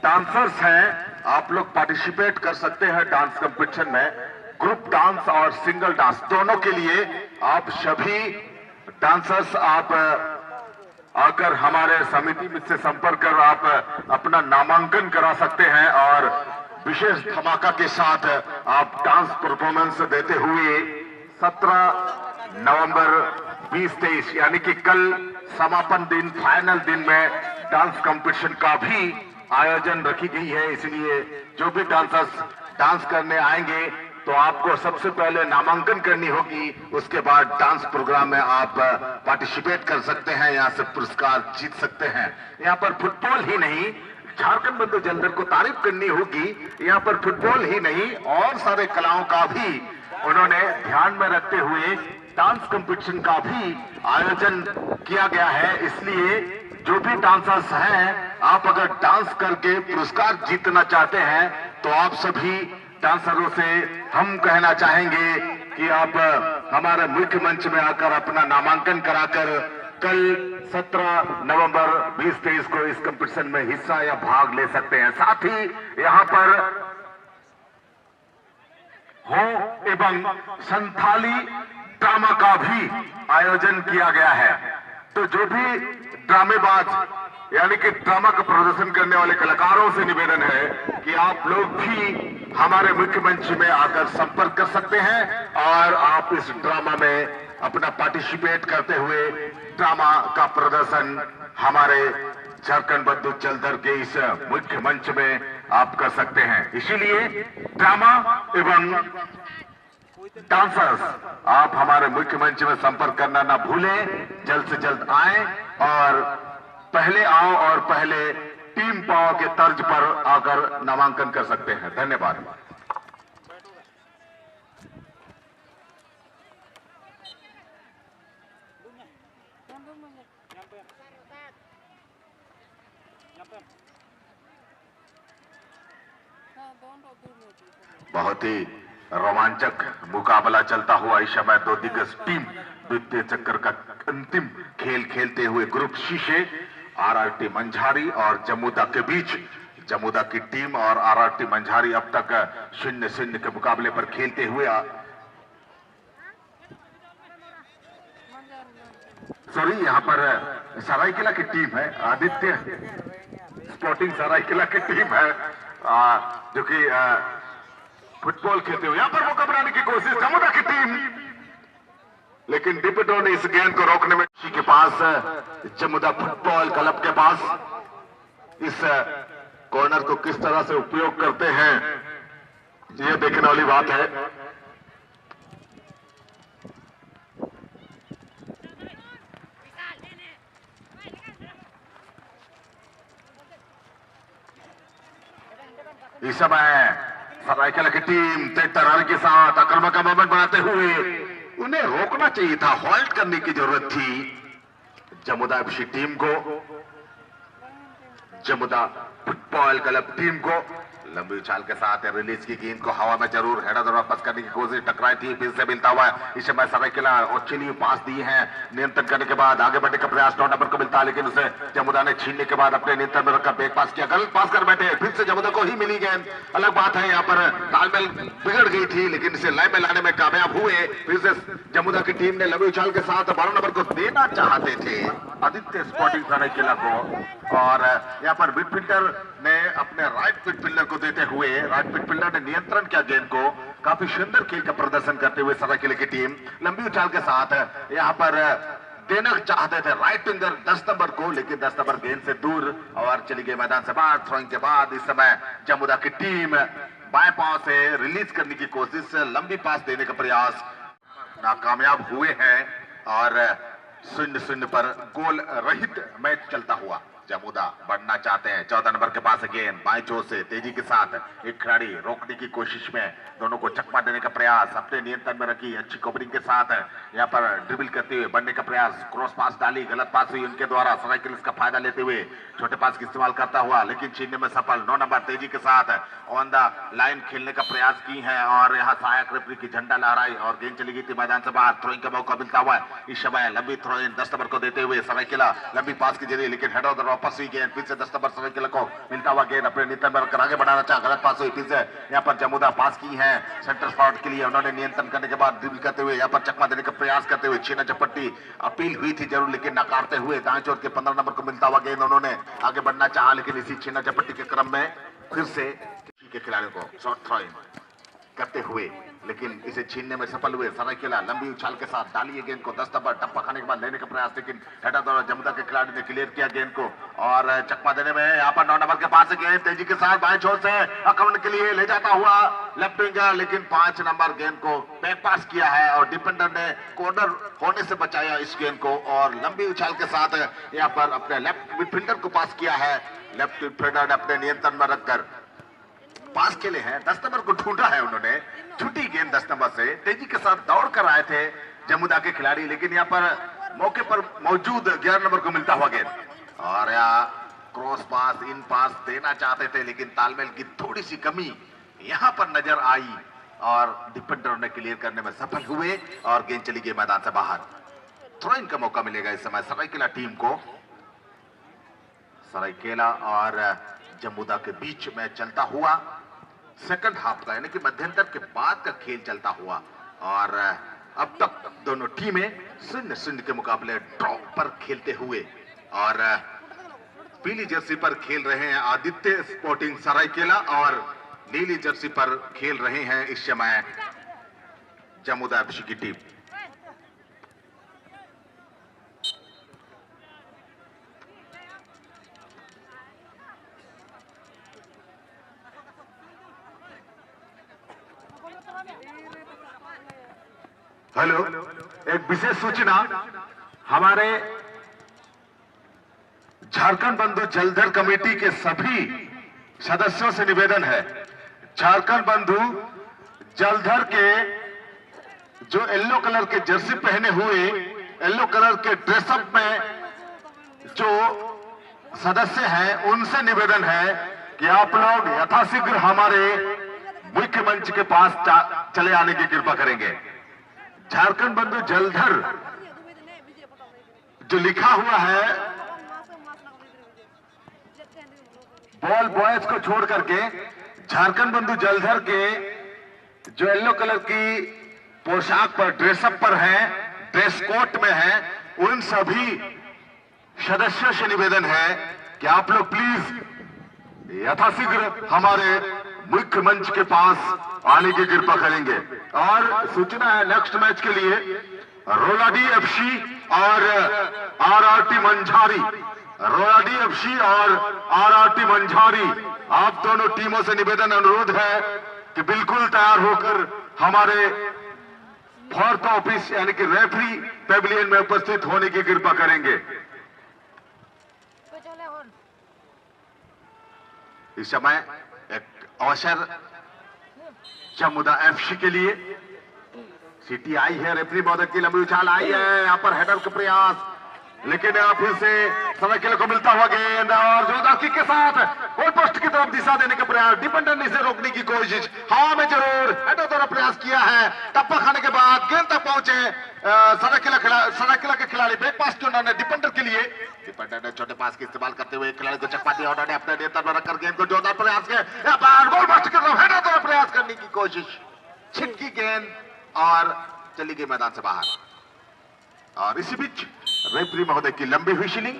Dancers हैं, आप लोग पार्टिसिपेट कर सकते हैं डांस कंपटीशन में। ग्रुप डांस और सिंगल डांस दोनों के लिए आप सभी डांसर्स आप आकर हमारे समिति में से संपर्क कर आप अपना नामांकन करा सकते हैं और विशेष धमाका के साथ आप डांस परफॉर्मेंस देते हुए 17 नवंबर 2023 यानी कि कल समापन दिन फाइनल दिन में डांस कंपटीशन का भी आयोजन रखी गई है। इसलिए जो भी डांसर्स डांस करने आएंगे तो आपको सबसे पहले नामांकन करनी होगी, उसके बाद डांस प्रोग्राम में आप पार्टिसिपेट कर सकते हैं, यहाँ से पुरस्कार जीत सकते हैं। यहाँ पर फुटबॉल ही नहीं, झारखंड बंधु जलंधर को तारीफ करनी होगी। यहाँ पर फुटबॉल ही नहीं और सारे कलाओं का भी उन्होंने ध्यान में रखते हुए डांस कंपटीशन का भी आयोजन किया गया है। इसलिए जो भी डांसर्स हैं, आप अगर डांस करके पुरस्कार जीतना चाहते हैं तो आप सभी डांसरों से हम कहना चाहेंगे कि आप हमारे मुख्य मंच में आकर अपना नामांकन कराकर कल 17 नवंबर 2023 को इस कंपटीशन में हिस्सा या भाग ले सकते हैं। साथ ही यहाँ पर हो एवं संथाली ड्रामा का भी आयोजन किया गया है। तो जो भी ड्रामेबाज यानी कि ड्रामा का प्रदर्शन करने वाले कलाकारों से निवेदन है कि आप लोग भी हमारे मुख्य मंच में आकर संपर्क कर सकते हैं और आप इस ड्रामा में अपना पार्टिसिपेट करते हुए ड्रामा का प्रदर्शन हमारे झारखंड बंधु जलंधर के इस मुख्य मंच में आप कर सकते हैं। इसीलिए ड्रामा एवं डांसर्स आप हमारे मुख्य मंच में संपर्क करना ना भूलें। जल्द से जल्द आए और पहले आओ और पहले टीम पाओ के तर्ज पर आकर नामांकन कर सकते हैं। धन्यवाद। बहुत ही रोमांचक मुकाबला चलता हुआ इस समय दो दिग्गज टीम द्वितीय चक्कर का अंतिम खेल खेलते हुए ग्रुप सी से आरआरटी मंझारी और जमुदा के बीच। जमुदा की टीम और आरआरटी मंझारी अब तक 0-0 के मुकाबले पर खेलते हुए यहाँ पर सरायकेला की टीम है, आदित्य स्पोर्टिंग सरायकेला की टीम है जो कि फुटबॉल खेलते हुए यहाँ पर मौका बनाने की कोशिश जमुदा की टीम, लेकिन डिपिटो ने इस गेंद को रोकने में के पास जमुदा फुटबॉल क्लब के पास इस कॉर्नर को किस तरह से उपयोग करते हैं ये देखने वाली बात है। इस समय सरायकेला की टीम तेज तर्रार के साथ आक्रमण का मोमेंट बनाते हुए उन्हें रोकना चाहिए था, हॉल्ट करने की जरूरत थी जमुदा एफसी टीम को। जमुदा फुटबॉल क्लब टीम को लंबी उछाल के साथ रिलीज की गेंद को हवा में जरूर हेडर और वापस करने की कोशिश, टकराई थी, फिर से मिलता हुआ इस समय सरायकेला और चिली पास दी है। नियंत्रण करने के बाद आगे बढ़ने का प्रयास 9 नंबर को मिलता है, लेकिन उसे जमुदा ने छीनने के बाद अपने नियंत्रण में रखकर बैक पास किया, गलत पास कर बैठे, फिर से जमुदा को ही मिली गेंद। अलग बात है यहाँ पर तालमेल बिगड़ गई थी, लेकिन इसे लाइन में लाने में कामयाब हुए। फिर से जमुदा की टीम ने लंबी उछाल के साथ 12 नंबर को देना चाहते थे आदित्य स्पोर्टिंग सरायकेला को, और यहाँ पर मिडफील्डर ने अपने राइट मिडफील्डर को देते हुए राइट मिडफील्डर ने नियंत्रण किया गेंद को। काफी सुंदर खेल का प्रदर्शन करते हुए सरायकेला की टीम लंबी उछाल के साथ यहाँ पर देना चाहते थे राइट विंगर 10 नंबर को, लेकिन 10 नंबर गेंद से दूर और चली गई मैदान से बाहर। थ्रोइंग के बाद इस समय जमुदा की टीम बाएं पांव से रिलीज करने की कोशिश, लंबी पास देने का प्रयास नाकामयाब हुए हैं और 0-0 पर गोल रहित मैच चलता हुआ जमुदा बढ़ना चाहते हैं। 14 नंबर के पास गेंद बाएं चोर से तेजी के साथ एक खिलाड़ी रोकने की कोशिश में दोनों को चकमा देने का प्रयास, अपने नियंत्रण में रखी अच्छी कवरिंग के साथ यहाँ पर ड्रिबल करते हुए बढ़ने का प्रयास, क्रॉस पास डाली, गलत पास हुई उनके द्वारा, सरायकेला इसका फायदा लेते हुए छोटे पास का इस्तेमाल करता हुआ लेकिन छीनने में सफल। 9 नंबर तेजी के साथ ऑन द लाइन खेलने का प्रयास की है और यहाँ सहायक रेफरी की झंडा लहराई और गेंद चली गई थी मैदान से बाहर। थ्रोइंग का मौका मिलता हुआ इस समय लंबी थ्रोइंग 10 नंबर को देते हुए सरायकेला लंबी पास की जरिए, लेकिन हेडर वापस हुई गेंद, फिर से 10 नंबर सरायकेला को मिलती मिलता हुआ गेंद अपने नियंत्रण में रखकर आगे बढ़ाना चाहा, गलत पास हुई, फिर से यहाँ पर जमुदा पास की है सेंटर फॉरवर्ड के लिए, उन्होंने नियंत्रण करने के बाद ड्रिबल करते हुए यहाँ पर चकमा देने का प्रयास करते हुए छीना झपट्टी अपील हुई थी जरूर, लेकिन नकारते हुए दाएं छोर के 15 नंबर को मिलता हुआ गेंद उन्होंने आगे बढ़ना चाहा, लेकिन इसी छीना झपट्टी के क्रम में फिर से के खिलाड़ियों को शॉर्ट थ्रो करते हुए, लेकिन इसे छीनने में सफल हुए। सरायकेला लंबी उछाल के साथ डाली गेंद को 10 नंबर टप्पा खाने के बाद लेने का प्रयास, लेकिन हेडर द्वारा जमुदा के खिलाड़ी ने क्लियर किया गेंद को और चकमा देने में यहाँ पर 9 नंबर के पास गेंद तेजी के साथ बाएं छोर से आक्रमण के लिए ले जाता हुआ लेफ्ट विंगर, लेकिन 5 नंबर गेंद को बैक पास किया है और डिफेंडर ने कॉर्नर होने से बचाया इस गेंद को और लंबी उछाल के साथ यहाँ पर अपने लेफ्ट मिडफील्डर को पास किया है। लेफ्ट मिडफील्डर ने अपने नियंत्रण में रखकर पास खेले हैं, 10 नंबर को ढूंढा है उन्होंने, छुट्टी गेंद 10 नंबर से तेजी के साथ दौड़ कर आए थे जमुदा के खिलाड़ी, लेकिन यहाँ पर मौके पर मौजूद 11 नंबर को मिलता हुआ गेंद और क्रॉस पास इन पास देना चाहते थे, लेकिन तालमेल की थोड़ी सी कमी यहाँ पर नजर आई और डिफेंडर ने क्लियर करने में सफल हुए और गेंद चली गई मैदान से बाहर। थ्रो इन का मौका मिलेगा इस समय सरायकेला टीम को। सरायकेला और जमुदा के बीच में चलता हुआ सेकंड हाफ का यानी कि मध्यांतर के बाद का खेल चलता हुआ और अब तक दोनों टीमें 0-0 के मुकाबले ड्रॉ पर खेलते हुए और पीली जर्सी पर खेल रहे हैं आदित्य स्पोर्टिंग सरायकेला और नीली जर्सी पर खेल रहे हैं इस समय जमुदा एफसी की टीम। हेलो, एक विशेष सूचना हमारे झारखंड बंधु जलधर कमेटी के सभी सदस्यों से निवेदन है, झारखंड बंधु जलधर के जो येलो कलर के जर्सी पहने हुए येलो कलर के ड्रेसअप में जो सदस्य हैं उनसे निवेदन है कि आप लोग यथाशीघ्र हमारे मुख्य मंच के पास चले आने की कृपा करेंगे। झारखंड बंधु जलधर जो लिखा हुआ है बॉल बॉयज को छोड़ करके झारखंड बंधु जलधर के जो येलो कलर की पोशाक पर ड्रेसअप पर है, ड्रेस कोड में है, उन सभी सदस्यों से निवेदन है कि आप लोग प्लीज यथाशीघ्र हमारे मुख्य मंच के पास आने की कृपा करेंगे। और सूचना है नेक्स्ट मैच के लिए रोलाडी एफसी और आरआरटी मंझारी, रोलाडी एफसी और आरआरटी मंझारी, आप दोनों टीमों से निवेदन अनुरोध है कि बिल्कुल तैयार होकर हमारे फोर्थ ऑफिस यानी कि रेफरी पेविलियन में उपस्थित होने की कृपा करेंगे। इस समय एक अवसर जमुदा एफसी के लिए, सिटी आई है, रेफरी महोदय की लंबी उछाल आई है, यहाँ पर हेडर का प्रयास, लेकिन फिर से सरायकेला को मिलता हुआ गेंद और जोरदार किक के साथ गोल पोस्ट की तरफ दिशा देने का प्रयास, डिफेंडर ने इसे रोकने की कोशिश, हवा में जरूर हेडर द्वारा प्रयास किया है, टप्पा खाने के बाद गेंद तक पहुंचे सरायकेला के खिलाड़ी, ब्रेक पास किया उन्होंने डिफेंडर के लिए, डिफेंडर ने छोटे पास का इस्तेमाल करते हुए खिलाड़ी को चकमा दिया, उन्होंने अपने नियंत्रण में रखकर गेंद को जोरदार प्रयास किया, गोल पोस्ट की तरफ हेडर द्वारा प्रयास करने की कोशिश, छिटकी गेंद और चली गई मैदान से बाहर। और इसी बीच रेफरी महोदय की लंबी हुई शीलिंग